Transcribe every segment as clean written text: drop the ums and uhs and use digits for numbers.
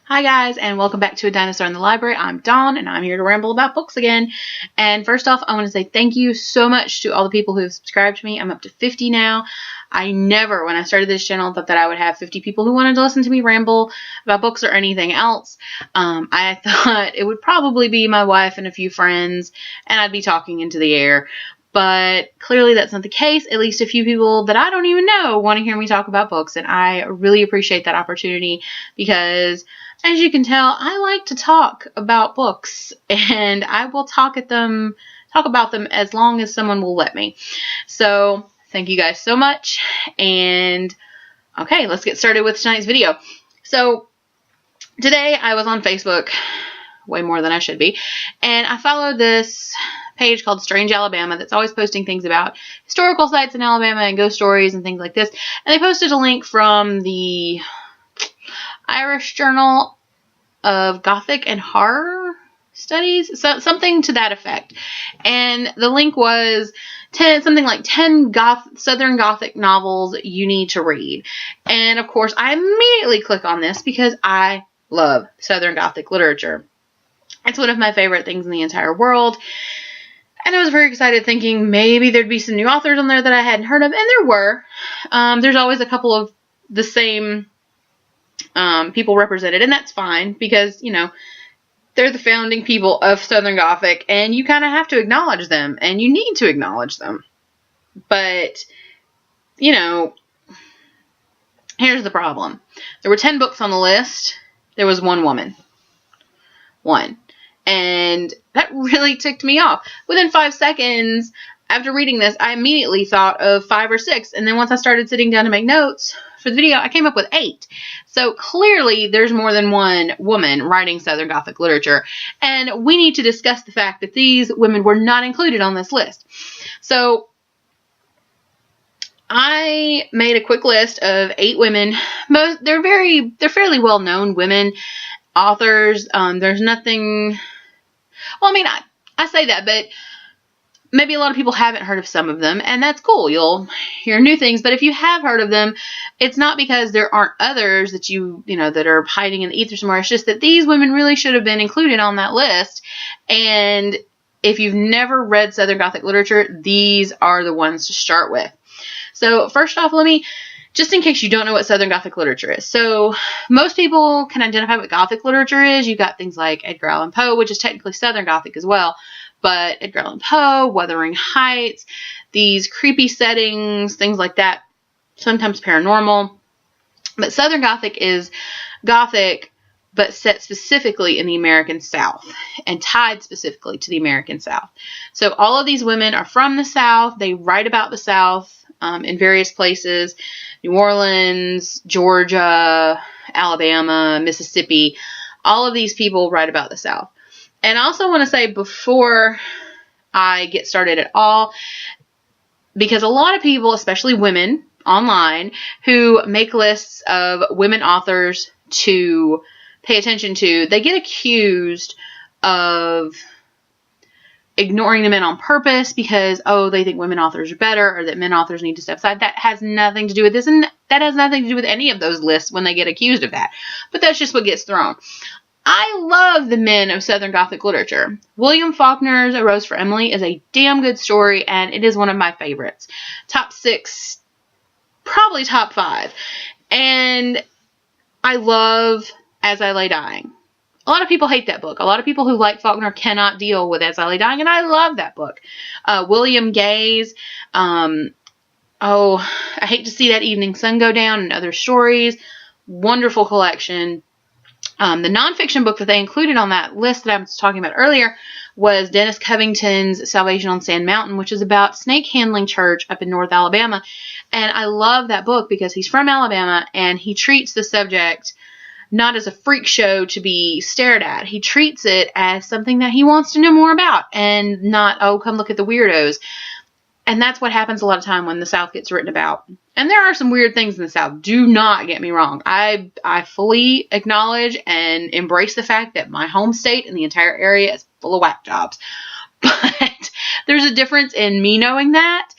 Hi guys, and welcome back to A Dinosaur in the Library. I'm Dawn, and I'm here to ramble about books again. And first off, I want to say thank you so much to all the people who have subscribed to me. I'm up to 50 now. I never, when I started this channel, thought that I would have 50 people who wanted to listen to me ramble about books or anything else. I thought it would probably be my wife and a few friends, and I'd be talking into the air. But clearly that's not the case. At least a few people that I don't even know want to hear me talk about books, and I really appreciate that opportunity because, as you can tell, I like to talk about books, and I will talk about them as long as someone will let me. So thank you guys so much, and okay, let's get started with tonight's video. So today I was on Facebook, way more than I should be, and I followed this page called Strange Alabama that's always posting things about historical sites in Alabama and ghost stories and things like this. And they posted a link from the Irish Journal of Gothic and Horror Studies, so something to that effect. And the link was something like 10 Southern Gothic novels you need to read. And of course, I immediately click on this because I love Southern Gothic literature. It's one of my favorite things in the entire world. And I was very excited thinking maybe there'd be some new authors on there that I hadn't heard of. And there were. There's always a couple of the same people represented. And that's fine because, you know, they're the founding people of Southern Gothic. And you kind of have to acknowledge them. And you need to acknowledge them. But, you know, here's the problem. There were 10 books on the list. There was one woman. One. And that really ticked me off. Within 5 seconds after reading this, I immediately thought of 5 or 6. And then once I started sitting down to make notes for the video, I came up with 8. So clearly there's more than one woman writing Southern Gothic literature. And we need to discuss the fact that these women were not included on this list. So I made a quick list of 8 women. They're fairly well-known women authors. There's nothing. Well, I mean, I say that, but maybe a lot of people haven't heard of some of them, and that's cool. You'll hear new things, but if you have heard of them, it's not because there aren't others that you know, that are hiding in the ether somewhere. It's just that these women really should have been included on that list, and if you've never read Southern Gothic literature, these are the ones to start with. So first off, just in case you don't know what Southern Gothic literature is. So most people can identify what Gothic literature is. You've got things like Edgar Allan Poe, which is technically Southern Gothic as well. But Edgar Allan Poe, Wuthering Heights, these creepy settings, things like that, sometimes paranormal. But Southern Gothic is Gothic, but set specifically in the American South and tied specifically to the American South. So all of these women are from the South. They write about the South in various places. New Orleans, Georgia, Alabama, Mississippi. All of these people write about the South. And I also want to say before I get started at all, because a lot of people, especially women online, who make lists of women authors to pay attention to, they get accused of ignoring the men on purpose because, oh, they think women authors are better or that men authors need to step aside. That has nothing to do with this, and that has nothing to do with any of those lists when they get accused of that. But that's just what gets thrown. I love the men of Southern Gothic literature. William Faulkner's A Rose for Emily is a damn good story, and it is one of my favorites. Top 6, probably top 5. And I love As I Lay Dying. A lot of people hate that book. A lot of people who like Faulkner cannot deal with As I Lay Dying, and I love that book. William Gay's, I Hate to See That Evening Sun Go Down, and Other Stories. Wonderful collection. The nonfiction book that they included on that list that I was talking about earlier was Dennis Covington's Salvation on Sand Mountain, which is about snake handling church up in North Alabama. And I love that book because he's from Alabama, and he treats the subject not as a freak show to be stared at. He treats it as something that he wants to know more about, and not, oh, come look at the weirdos. And that's what happens a lot of time when the South gets written about. And there are some weird things in the South. Do not get me wrong. I fully acknowledge and embrace the fact that my home state and the entire area is full of whack jobs. But there's a difference in me knowing that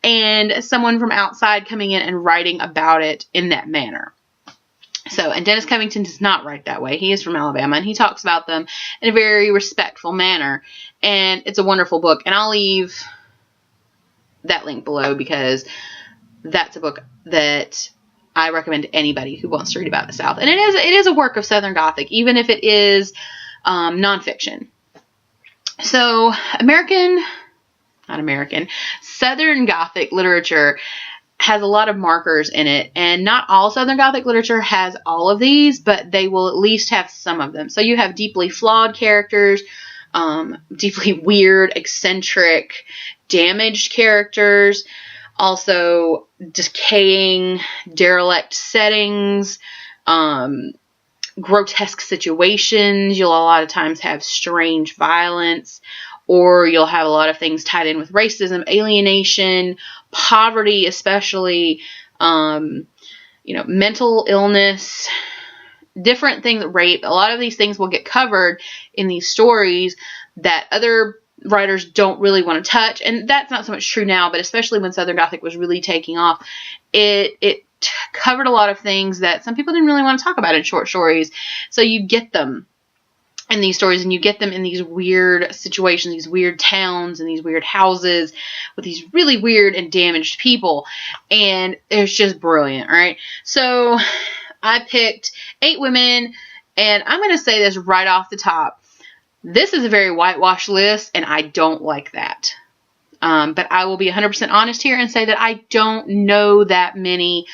and someone from outside coming in and writing about it in that manner. So, and Dennis Covington does not write that way. He is from Alabama, and he talks about them in a very respectful manner. And it's a wonderful book. And I'll leave that link below because that's a book that I recommend to anybody who wants to read about the South. And it is a work of Southern Gothic, even if it is nonfiction. So, Southern Gothic literature has a lot of markers in it, and not all Southern Gothic literature has all of these, but they will at least have some of them. So you have deeply flawed characters, deeply weird, eccentric, damaged characters, also decaying, derelict settings, grotesque situations. You'll a lot of times have strange violence, or you'll have a lot of things tied in with racism, alienation, poverty, especially, mental illness, different things, rape. A lot of these things will get covered in these stories that other writers don't really want to touch. And that's not so much true now, but especially when Southern Gothic was really taking off, it covered a lot of things that some people didn't really want to talk about in short stories. So you get them in these stories, and you get them in these weird situations, these weird towns, and these weird houses with these really weird and damaged people. And it's just brilliant, right? So I picked 8 women, and I'm going to say this right off the top. This is a very whitewashed list, and I don't like that. But I will be 100% honest here and say that I don't know that many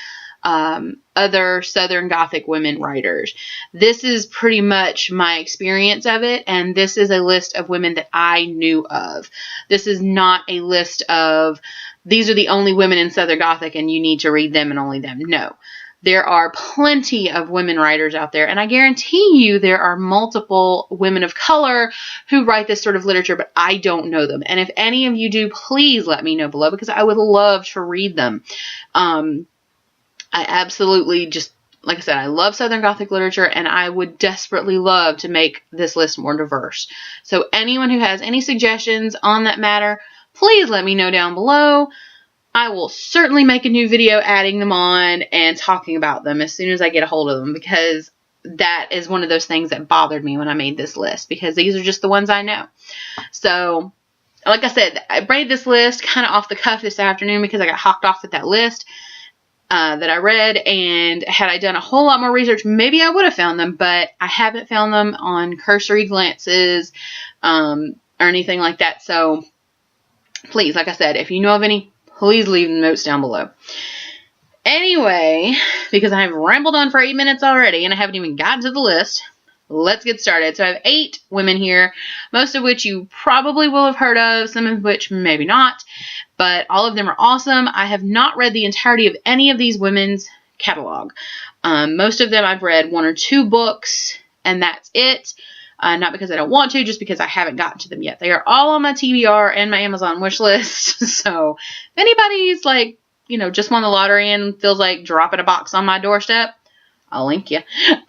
other Southern Gothic women writers. This is pretty much my experience of it, and this is a list of women that I knew of. This is not a list of, these are the only women in Southern Gothic and you need to read them and only them. No. There are plenty of women writers out there, and I guarantee you there are multiple women of color who write this sort of literature, but I don't know them. And if any of you do, please let me know below, because I would love to read them. I absolutely just, like I said, I love Southern Gothic literature, and I would desperately love to make this list more diverse. So anyone who has any suggestions on that matter, please let me know down below. I will certainly make a new video adding them on and talking about them as soon as I get a hold of them, because that is one of those things that bothered me when I made this list, because these are just the ones I know. So, like I said, I made this list kind of off the cuff this afternoon because I got hopped off at that list that I read, and had I done a whole lot more research, maybe I would have found them, but I haven't found them on cursory glances or anything like that. So please, like I said, if you know of any, please leave the notes down below. Anyway, because I have rambled on for 8 minutes already and I haven't even gotten to the list, let's get started. So I have 8 women here, most of which you probably will have heard of, some of which maybe not, but all of them are awesome. I have not read the entirety of any of these women's catalog. Most of them I've read 1 or 2 books, and that's it. Not because I don't want to, just because I haven't gotten to them yet. They are all on my TBR and my Amazon wish list. So if anybody's like, just won the lottery and feels like dropping a box on my doorstep, I'll link you.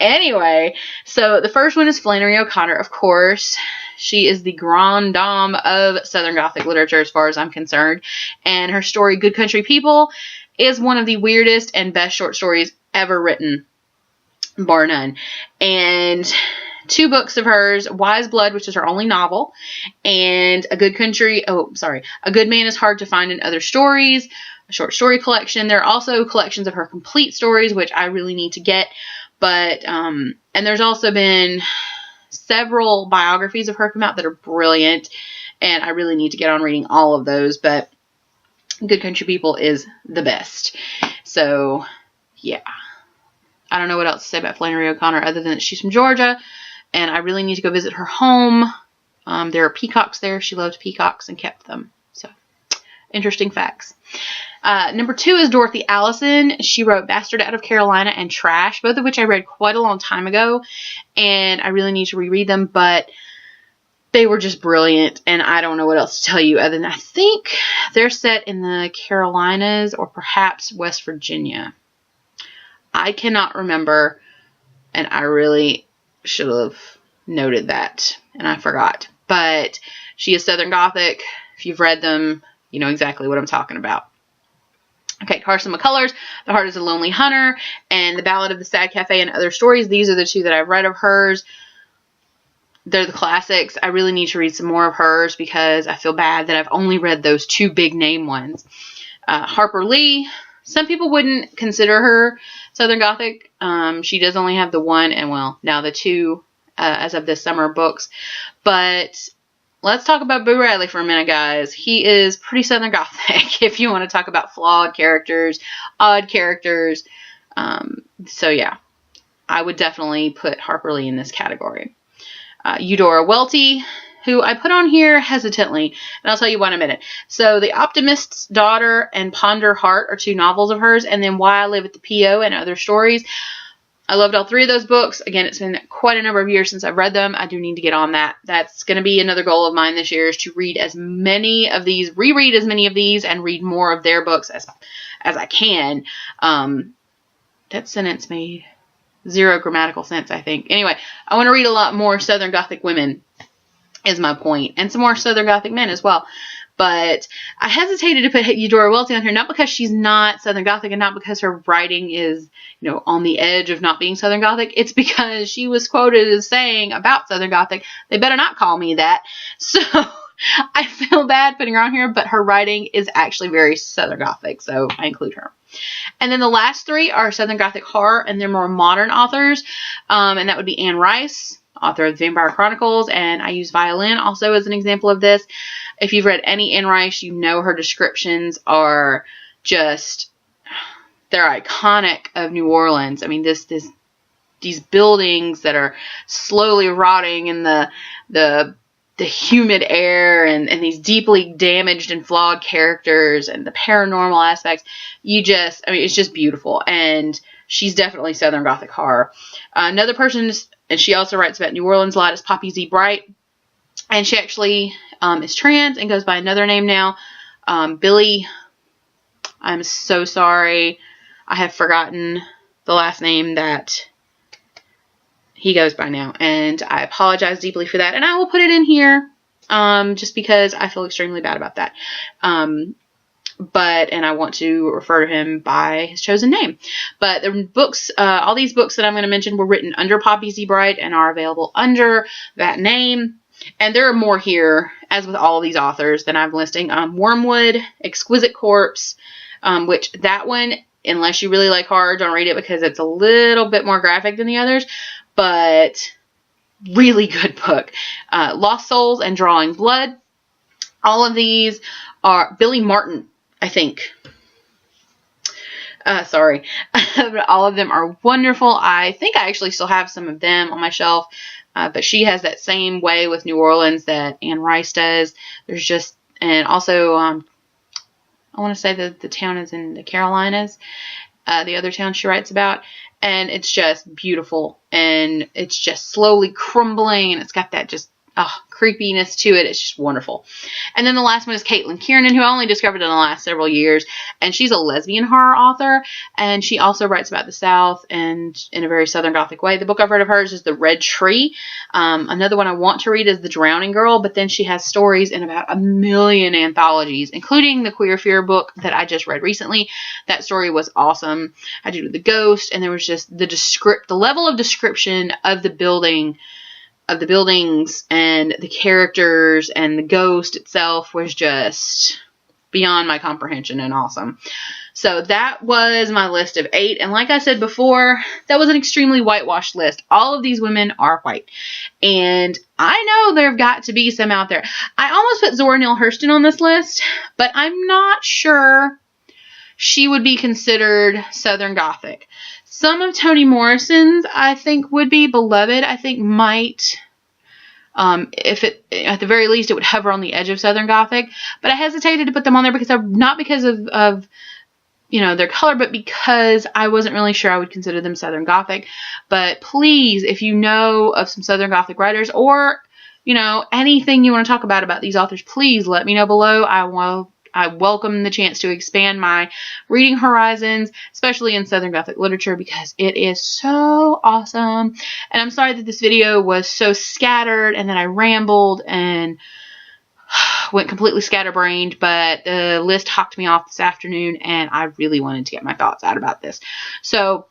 Anyway, so the first one is Flannery O'Connor, of course. She is the grande dame of Southern Gothic literature as far as I'm concerned. And her story, Good Country People, is one of the weirdest and best short stories ever written, bar none. And 2 books of hers, Wise Blood, which is her only novel, and A Good Man is Hard to Find in Other Stories, a short story collection. There are also collections of her complete stories, which I really need to get, but, and there's also been several biographies of her come out that are brilliant, and I really need to get on reading all of those, but Good Country People is the best. So, yeah. I don't know what else to say about Flannery O'Connor other than that she's from Georgia, and I really need to go visit her home. There are peacocks there. She loved peacocks and kept them. So, interesting facts. Number 2 is Dorothy Allison. She wrote Bastard Out of Carolina and Trash, both of which I read quite a long time ago, and I really need to reread them, but they were just brilliant, and I don't know what else to tell you other than I think they're set in the Carolinas or perhaps West Virginia. I cannot remember, and I really should have noted that, and I forgot. But she is Southern Gothic. If you've read them, you know exactly what I'm talking about. Okay, Carson Mccullers, The Heart is a Lonely Hunter, and The Ballad of the Sad Cafe and Other Stories. These are the two that I've read of hers. They're the classics. I really need to read some more of hers because I feel bad that I've only read those two big name ones. Harper Lee, some people wouldn't consider her Southern Gothic. She does only have the one and, well, now the two as of this summer books. But let's talk about Boo Radley for a minute, guys. He is pretty Southern Gothic if you want to talk about flawed characters, odd characters. So, yeah, I would definitely put Harper Lee in this category. Eudora Welty, who I put on here hesitantly, and I'll tell you why in a minute. So, The Optimist's Daughter and Ponder Heart are two novels of hers, and then Why I Live at the P.O. and Other Stories. I loved all three of those books. Again, it's been quite a number of years since I've read them. I do need to get on that. That's going to be another goal of mine this year, is to read as many of these, reread as many of these, and read more of their books as I can. That sentence made zero grammatical sense, I think. Anyway, I want to read a lot more Southern Gothic women, is my point, and some more Southern Gothic men as well. But I hesitated to put Eudora Welty on here, not because she's not Southern Gothic and not because her writing is, you know, on the edge of not being Southern Gothic. It's because she was quoted as saying about Southern Gothic, they better not call me that. So I feel bad putting her on here, but her writing is actually very Southern Gothic, so I include her. And then the last three are Southern Gothic horror, and they're more modern authors, and that would be Anne Rice, author of the Vampire Chronicles, and I use Violin also as an example of this. If you've read any Anne Rice, you know her descriptions are just, they're iconic of New Orleans. I mean, these buildings that are slowly rotting in the humid air, and these deeply damaged and flawed characters and the paranormal aspects. It's just beautiful. And she's definitely Southern Gothic horror. Another person, and she also writes about New Orleans a lot, is Poppy Z. Bright. And she actually is trans and goes by another name now. Billy, I'm so sorry. I have forgotten the last name that he goes by now, and I apologize deeply for that, and I will put it in here just because I feel extremely bad about that. And I want to refer to him by his chosen name. But the books, all these books that I'm going to mention were written under Poppy Z. Bright and are available under that name. And there are more here, as with all of these authors that I'm listing. Wormwood, Exquisite Corpse, which that one, unless you really like horror, don't read it because it's a little bit more graphic than the others. But really good book. Lost Souls and Drawing Blood. All of these are Billy Martin, I think. Sorry. All of them are wonderful. I think I actually still have some of them on my shelf. But she has that same way with New Orleans that Anne Rice does. There's just, and also, I want to say that the town is in the Carolinas. The other town she writes about. And it's just beautiful, and it's just slowly crumbling, and it's got that just creepiness to it. It's just wonderful. And then the last one is Katelyn Kiernan, who I only discovered in the last several years, and she's a lesbian horror author, and she also writes about the South and in a very Southern Gothic way. The book I've read of hers is The Red Tree. Another one I want to read is The Drowning Girl, but then she has stories in about 1 million anthologies, including the Queer Fear book that I just read recently. That story was awesome. I did with the ghost, and there was just the level of description of the buildings and the characters and the ghost itself was just beyond my comprehension and awesome. So that was my list of 8. And like I said before, that was an extremely whitewashed list. All of these women are white. And I know there have got to be some out there. I almost put Zora Neale Hurston on this list, but I'm not sure she would be considered Southern Gothic. Some of Toni Morrison's, I think, would be. Beloved, I think, might, if it, at the very least, it would hover on the edge of Southern Gothic. But I hesitated to put them on there because not because of their color, but because I wasn't really sure I would consider them Southern Gothic. But please, if you know of some Southern Gothic writers or, anything you want to talk about these authors, please let me know below. I welcome the chance to expand my reading horizons, especially in Southern Gothic literature, because it is so awesome. And I'm sorry that this video was so scattered and that I rambled and went completely scatterbrained, but the list hocked me off this afternoon, and I really wanted to get my thoughts out about this. So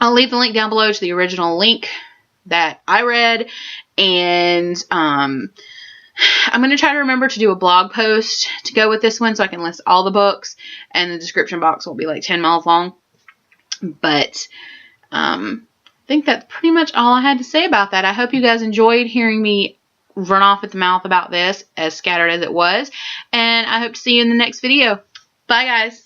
I'll leave the link down below to the original link that I read, and I'm going to try to remember to do a blog post to go with this one so I can list all the books, and the description box will be like 10 miles long. But I think that's pretty much all I had to say about that. I hope you guys enjoyed hearing me run off at the mouth about this, as scattered as it was, and I hope to see you in the next video. Bye, guys.